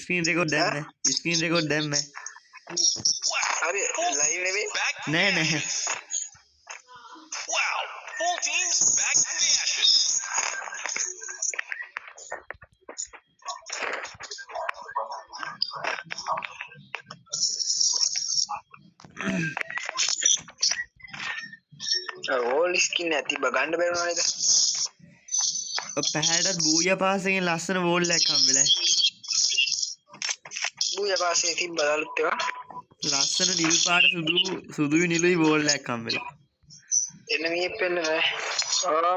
Screen record දැම්ම. Screen record දැම්ම. හරි ලයිව් නෙවෙයි. නෑ නෑ. Wow, full teams back from the ashes. All skin නැති බගන්න බැරුණා නේද? පැහැටත් බූය පාසෙන් ලස්සන වෝල් එකක් හම්බෙලා. බූය පාසේ තිබ්බ දාලුත් ඒවා. ලස්සන නිල් පාට සුදුයි නිලුයි වෝල් එකක් හම්බෙලා. එන්න මේ පෙන්න නෑ.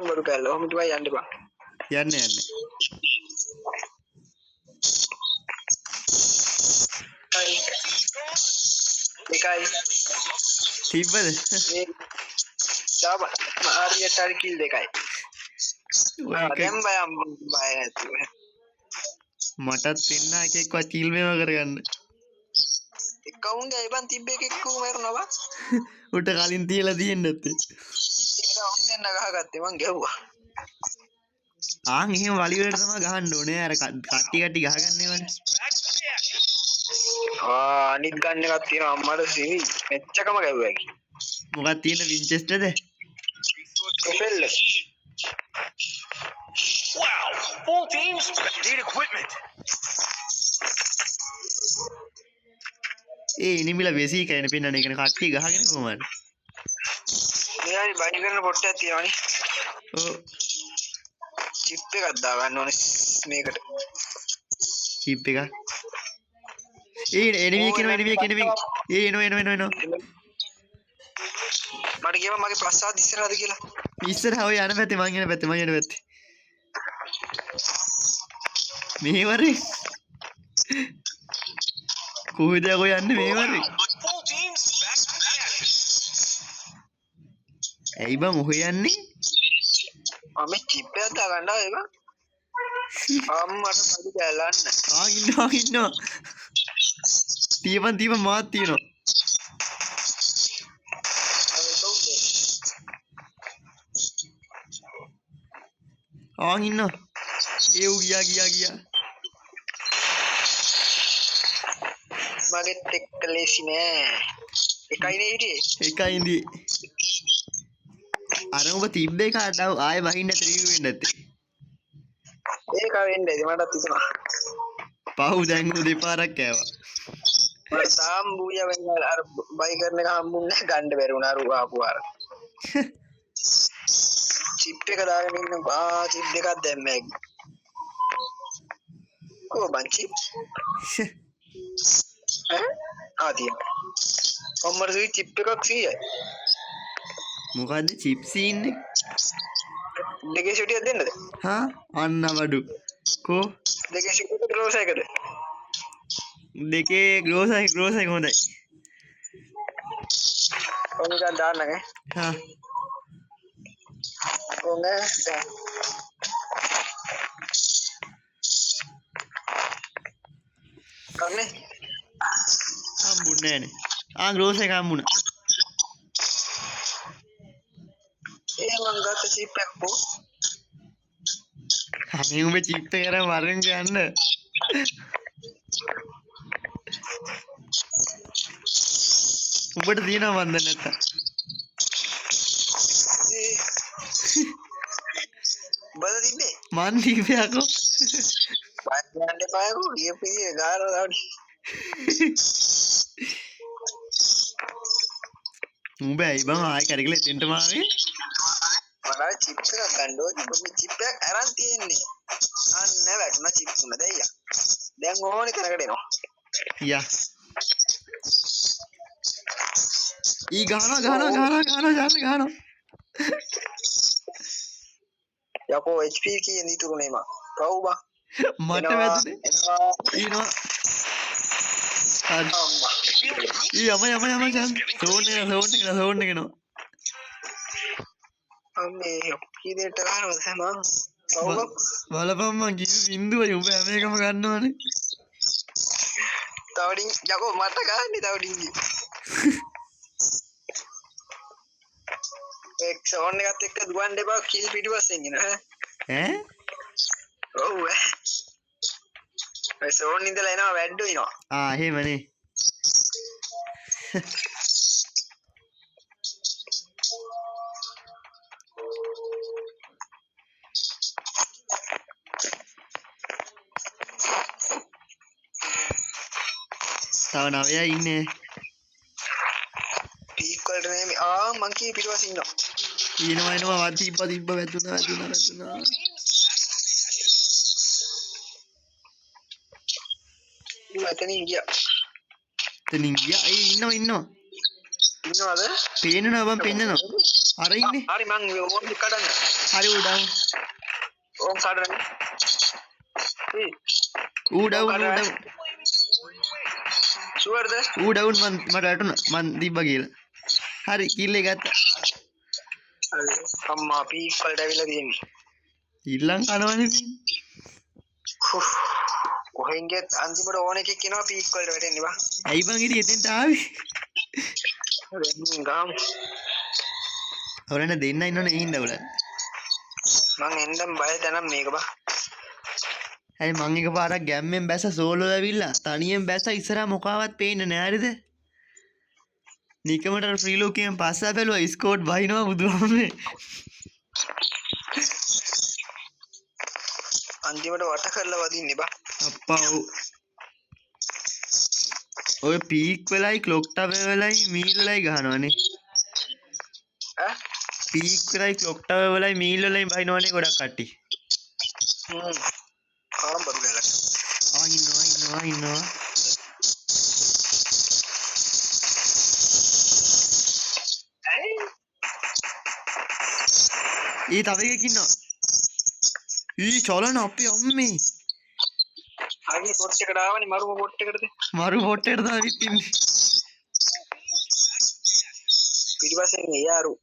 බඩු කැල්ල. ඔහොම තමයි යන්න බා. යන්න. එකයි. තිබ්බද? මේ දාප ආරියට හරි කිල් දෙකයි. දැන් බය නැති. මටත් දෙන්න එකෙක්වත් කිල් මේව කරගන්න. එකවුන්ගේ අයිබන් තිබ්බ එකෙක් මරනවා බා. උට කලින් තියලා තියෙන්නේ නැත්තේ. ඒක දෙන්න ගහගත්තේ මං ගැහුවා. එහෙම වලි වලට තමයි ගහන්න ඕනේ. අර කට්ටි ගහගන්නේ වනේ. අනිත් ගන්න එකක් තියෙනවා අම්මට සිවි මෙච්චකම ගැව්වා කි. මොකක්ද තියෙන වින්චෙස්ටර්ද? කොෆෙල්ල. Wow, full teams need equipment. එනිමිලා වෙසී කැන පෙන්නන එකනේ කට්ටි ගහගෙන කොහමද? මෙයායි බයින් කරන පොට්ටයක් තියෙනවනේ. ඔව්. චිප් එකක් දාගන්න ඕනේ මේකට. චිප් එක. එනිමි එනවා. එනවා. මට කියව මගේ ප්‍රසාද ඉස්සරහද කියලා. ඉස්සරහ ඔය යන පැත්තේ මං යන පැත්තේ. මේවරේ. කොහෙද ඔය යන්නේ මේවරේ? Full teams back from the ashes. ඇයි බං ඔහෙ යන්නේ? මම චිප් එකක් දාගන්න ආවේ බං. අම්මට පඩි ගැලන්න. ඉන්නවා. තියපන් මාත් තියෙනවා. ඉන්නවා. ඒව් ගියා. මගෙත් එක්ක ලේසි නෑ. එකයිනේ හිටියේ. එකයි ඉඳී. අර ඔබ තිබ්බ එක ආයෙ වහින්න ත්‍රිවිව් වෙන්නේ නැත්තේ. ඒක වෙන්නේ මටත් හිතුණා. පහු දැන් දෙපාරක් කෑවා. මට තාම බූය වෙන්න අර බයි කරන එක හම්බුන්නේ ගන්න බැරි වුණා අර ආපු අර. චිප් එක දාගෙන ඉන්න චිප් දෙකක් දැම්මේ. කොහොමද චිප්? තියෙනවා. කොම්මර සුයි චිප් එකක් 100යි. මොකද්ද චිප්ස් ඉන්නේ? දෙකේ ෂොටියක් දෙන්නද? අන්න වඩු. කෝ? දෙකේ ෂොටියක් ග්‍රෝස් එකද? දෙකේ ග්‍රෝස් එක හොඳයි. ඔන්න ගන්න දාන්නගේ. ඔන්න දැන්. කන්නේ හම්බුන්නේ නෑනේ. ග්‍රෝස් එක හම්බුණා. මං ගත්ත චිප් එක පො. අනේ උඹ චිප් එක කරන් වරෙන් යන්න. උඹට දිනව මන්ද නැත්තම්. බල තිබ්බේ. මන් දීපයකෝ. බයන්න එපායකෝ ගියපියේ ගානවා දාවි. උඹ ඇයි බං ආයෙ කරගල එතෙන්ට මාරේ? මලා චිප් එකක් ගන්න ඕනේ. මේ චිප් එක අරන් තියෙන්නේ. අන්න වැටුණා චිප් තුන දැයියා. දැන් ඕනේ කරකට එනවා. යා. ගහනවා. යකෝ HP කීයෙන් ඉතුරුනේ මම. පව් බා. මට වැදුනේ. ඊනවා. අම්මා. යම සෝන් එක නෝ. අම්මේ කී දෙයට ගන්නවද සම? පව් බලපන් මං කිව්ව බින්දුවයි උඹ හැම එකම ගන්නවනේ. තවඩින් යකෝ මට ගහන්නේ තවඩින්. එක් සෝන් එකත් එක්ක දුවන්න එපා කිල් පිටිපස්සෙන් එන ඈ. ඔව් ඔය සෝන් ඉඳලා එනවා වැඩ වෙනවා. එහෙමනේ. තව 9යි ඉන්නේ. පීක් වලට නෙමෙයි. මං කී පිටවස් ඉන්නවා. එනවා තිබ්බ වැදුනා. එතනින් ගියා. එතනින් ගියා. ඉන්නවා. ඉන්නවද? පේනනවා බං පෙන්නනවා. අර ඉන්නේ. හරි මං ඕන් කඩන්න. හරි උඩව. ඕන් කඩන්න. උඩව. ෂුවර්ද? උඩව මට වැටුණා. මං දිබ්බා කියලා. හරි කිල් එක ගත්තා. හරි අම්මා පීක් වලට ඇවිල්ලා තියෙන්නේ. ඊළඟ කනවනේ. කොහෙන් ගියත් අන්තිමට ඕන එකෙක් එනවා පීක් වලට වැටෙන්නේ බං. ඇයි බං ඉතින් එතෙන්ට ආවේ? ගාම්. හොරෙන් දෙන්න ඉන්නෝනේ හින්ද උල. මං එන්නම් බය දැනම් මේක බං. ඇයි මං එකපාරක් ගැම්මෙන් බැස සෝලෝ ඇවිල්ලා තනියෙන් බැස ඉස්සරහා මොකාවත් පේන්නේ නෑ හරිද? නිකමට ෆ්‍රී ලෝකයෙන් පස්සා බැලුවා ස්කෝඩ් වහිනවා බුදුහාමේ. අන්තිමට වට කරලා වදින්නේ බං. අප්පා ඔය පීක් වෙලයි ක්ලොක් ටවර් වෙලයි මීල් වෙලයි ගහනවනේ. පීක් වෙලයි ක්ලොක් ටවර් වෙලයි මීල් වෙලයි බහිනවනේ ගොඩක් කට්ටි. කාම් බඩු ගලක්. ඉන්නවා. තව එකක් ඉන්නවා. චලන අපේ අම්මේ. හරි පොට් එකට ආවනේ මරු පොට් එකටද? මරු පොට් එකට දාවිත් ඉන්නේ. පිටිපස්සෙන් යාරු.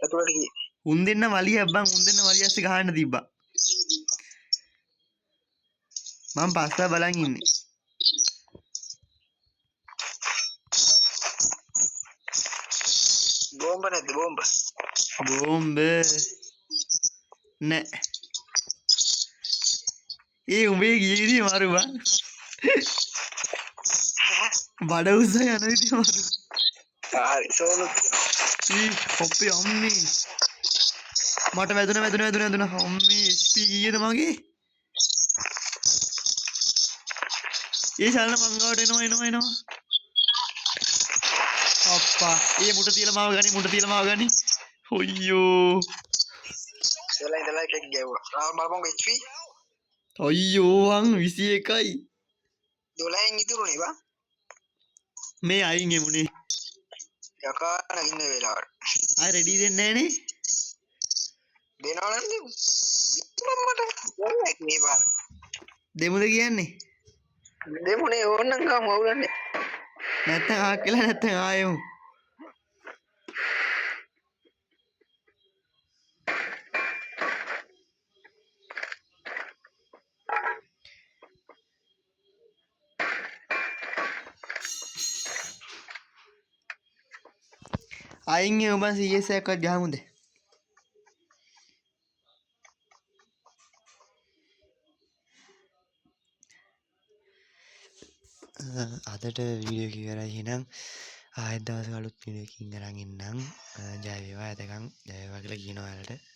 එතකොට ගියේ. උන් දෙන්න වලියක් බං උන් දෙන්න වලියස්සේ ගහන්න තිබ්බා. මම පස්සා බලන් ඉන්නේ. බෝම්බ නැද්ද බෝම්බ? බෝම්බ නෑ. උඹේ ගියේදී මාරු බං. බඩ උස්ස යන විදිහ මාරු. හරි සෝලු. අපේ අම්මේ. මට වැදුනා. අම්මේ HP කීයද මගේ? චලන මංගාවට එනවා. අප්පා මුට තියලා මාව ගනි. හොයියෝ. ඉඳලා එකෙක් ගැව්වා. බලපං HP. අයියෝ අං 21යි. 12න් ඉතුරුනේ බං. මේ අයින් එමුනේ. යකා නගින්න වෙලාවට. ආ රෙඩි දෙන්නේ නැහනේ. දෙනවා නේද? මට මේ බාර. දෙමුද කියන්නේ? දෙමුනේ ඕනනම් ගාම අවුලන්නේ. නැත්තම් ආකලා නැත්තම් ආයෙමු. අයින් ඔබ CS එකක්වත් ගහමුද? අදට වීඩියෝ එක ඉවරයි එහෙනම් ආයෙත් දවසක අලුත් වීඩියෝ එකකින් අරන් එන්නම්. ජය වේවා එතකන් ජය වේවා කියලා කියනවා ඔයාලට.